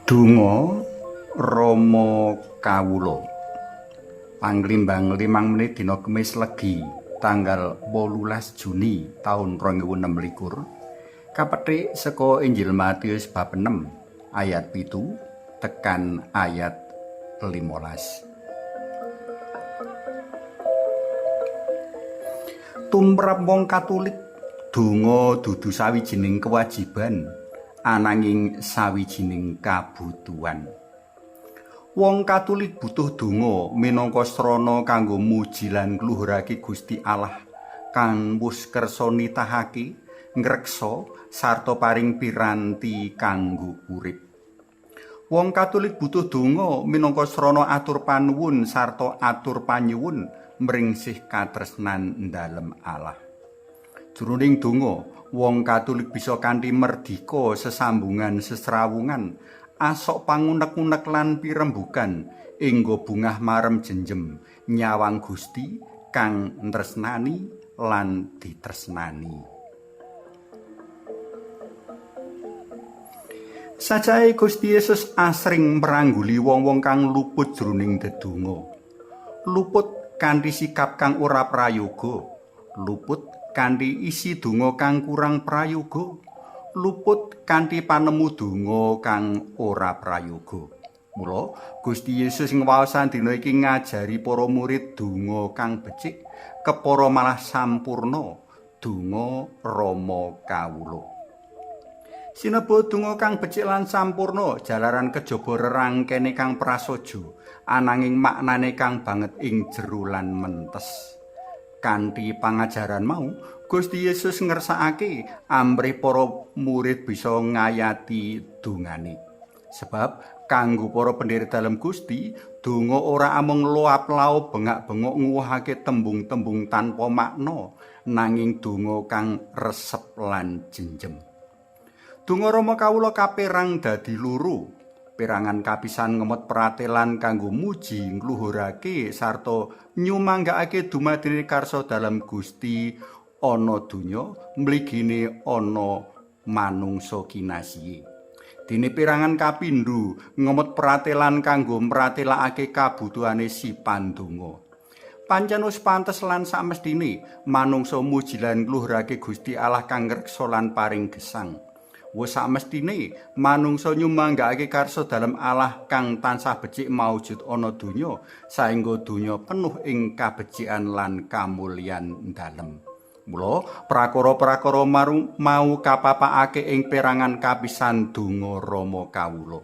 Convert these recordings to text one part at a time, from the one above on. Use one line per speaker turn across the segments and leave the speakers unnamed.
Donga Rama Kawula. Panglimbang 5 menit dina Kemis Legi tanggal 18 Juni taun 2026. Kapetik saka Injil Matius bab 6 ayat 7 tekan ayat 15. Tumrap wong Katolik, donga dudu sawijining kewajiban ananging sawijining kabutuhan. Wong Katolik butuh donga minangka srana kanggo muji lan ngluhurake Gusti Allah kang wis kersa nitahake, ngreksa sarta paring piranti kanggo urip. Wong Katolik butuh donga minangka srana atur panuwun sarta atur panyuwun mringsih katresnan ndalem Allah. Jroning donga, wong Katolik bisa kanthi merdika sesambungan sesrawungan, asok pangunek-unek lan pirembugan, enggo bungah marem jenjem nyawang Gusti kang tresnani lan ditresnani. Sajae Gusti Yesus asring merangguli wong-wong kang luput jroning dedonga. Luput kanthi sikap kang ora prayoga, luput kanthi isi donga kang kurang prayoga, luput kanthi panemu donga kang ora prayoga. Mula Gusti Yesus ngwaosan dina iki ngajari para murid donga kang becik, kepara malah sampurna, donga Rama Kawula. Sinebut donga kang becik lan sampurna jalaran kejaba rerangkene kang prasaja, ananging maknane kang banget ing jero lan mentes. Kanthi pangajaran mau, Gusti Yesus ngersakake amrih para murid bisa ngayati dongane. Sebab kanggo para pendherek dalem Gusti, donga ora amung loap-laup bengak-bengok nguwahake tembung-tembung tanpa makna, nanging donga kang resep lan jenjem. Donga Rama Kawula kaperang dadi loro. Perangan kapisan ngemot pratelan kanggo muji ngluhurake sarta nyumanggakake dumadine karsa dalam Gusti ana donya mligine ana manungsa kinasihe. Dene perangan kapindho ngemot pratelan kanggo mratelakake kabutuhane si pandonga. Pancen wis pantes lan samestine manungsa muji lan ngluhurake Gusti Allah kang ngreksa lan paring gesang. Wis samestine manungsa nyumanggakake karsa dalem Allah kang tansah becik maujud ana donya saengga donya penuh ing kabecikan lan kamulyan dalem. Mula prakara-prakara mau kapapakake ing perangan kapisan donga Rama Kawula.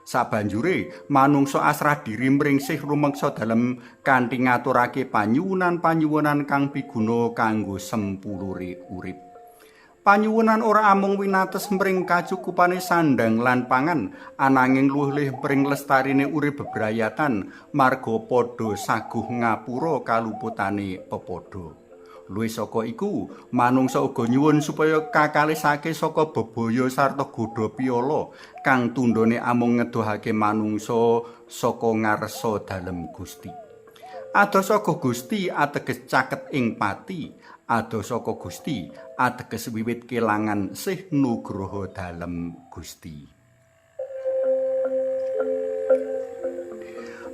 Sabanjure manungsa asrah diri mringsih rumeksa dalem kanthi ngaturake panyuwunan-panyuwunan kang piguna kanggo sempulure urip. Panyuwunan ora amung winates mring kacukupane sandang lan pangan, ananging luwih mring lestarine urip bebrayatan marga padha saguh ngapura kaluputane pepadha. Luwih saka iku, manungsa uga nyuwun supaya kakalisake saka bebaya sarta godha piyala kang tundhone amung ngedohake manungsa saka ngarsa dalem Gusti. Ados saka Gusti ateges caket ing pati, ados saka Gusti ateges wiwit kelangan sih nugroho dalem Gusti.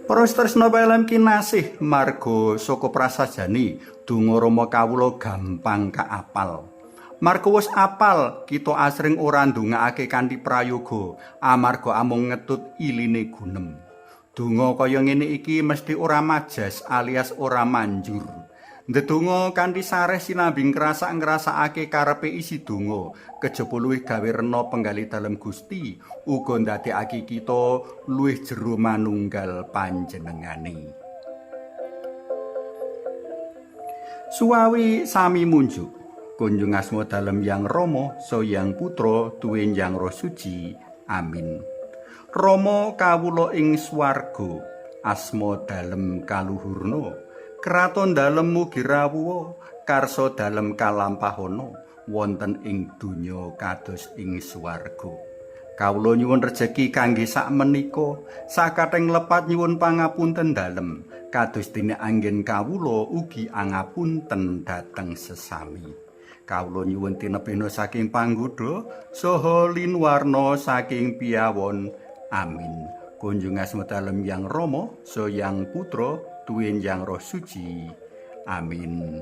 Para tresna pelem kinasih marga saka prasajane donga Rama Kawula gampang kaapal. Marga wis apal kita asring ora ndongakake kanthi prayoga amarga amung ngetut iline gunem. Donga kaya ngene iki mesti ora majas alias ora manjur. Ndedonga kanthi sareh sinambi ngrasake karepe isi donga, kejaba luwih gawe rena penggali dalem Gusti, uga ndadekake kita luwih jero manunggal panjenengane. Suwawi sami munjuk, kunjung asma dalem Yang Rama, so Yang Putra, tuwin Yang Roh Suci. Amin. Rama Kawula ing swarga, asma dalem kaluhurna, kraton dalem mugi rawuha, karsa dalem kalampahana, wonten ing donya kados ing swarga. Kawula nyuwun rejeki kangge sakmenika, sakathing lepat nyuwun pangapunten dalem, kados dene anggen kawula ugi angapunten dhateng sesami. Kawula nyuwun tinebena saking panggoda saha linuwarna saking piyawon. Amin. Kunjung asma dalem Yang Rama, so Yang Putra, tuwin Yang Roh Suci. Amin.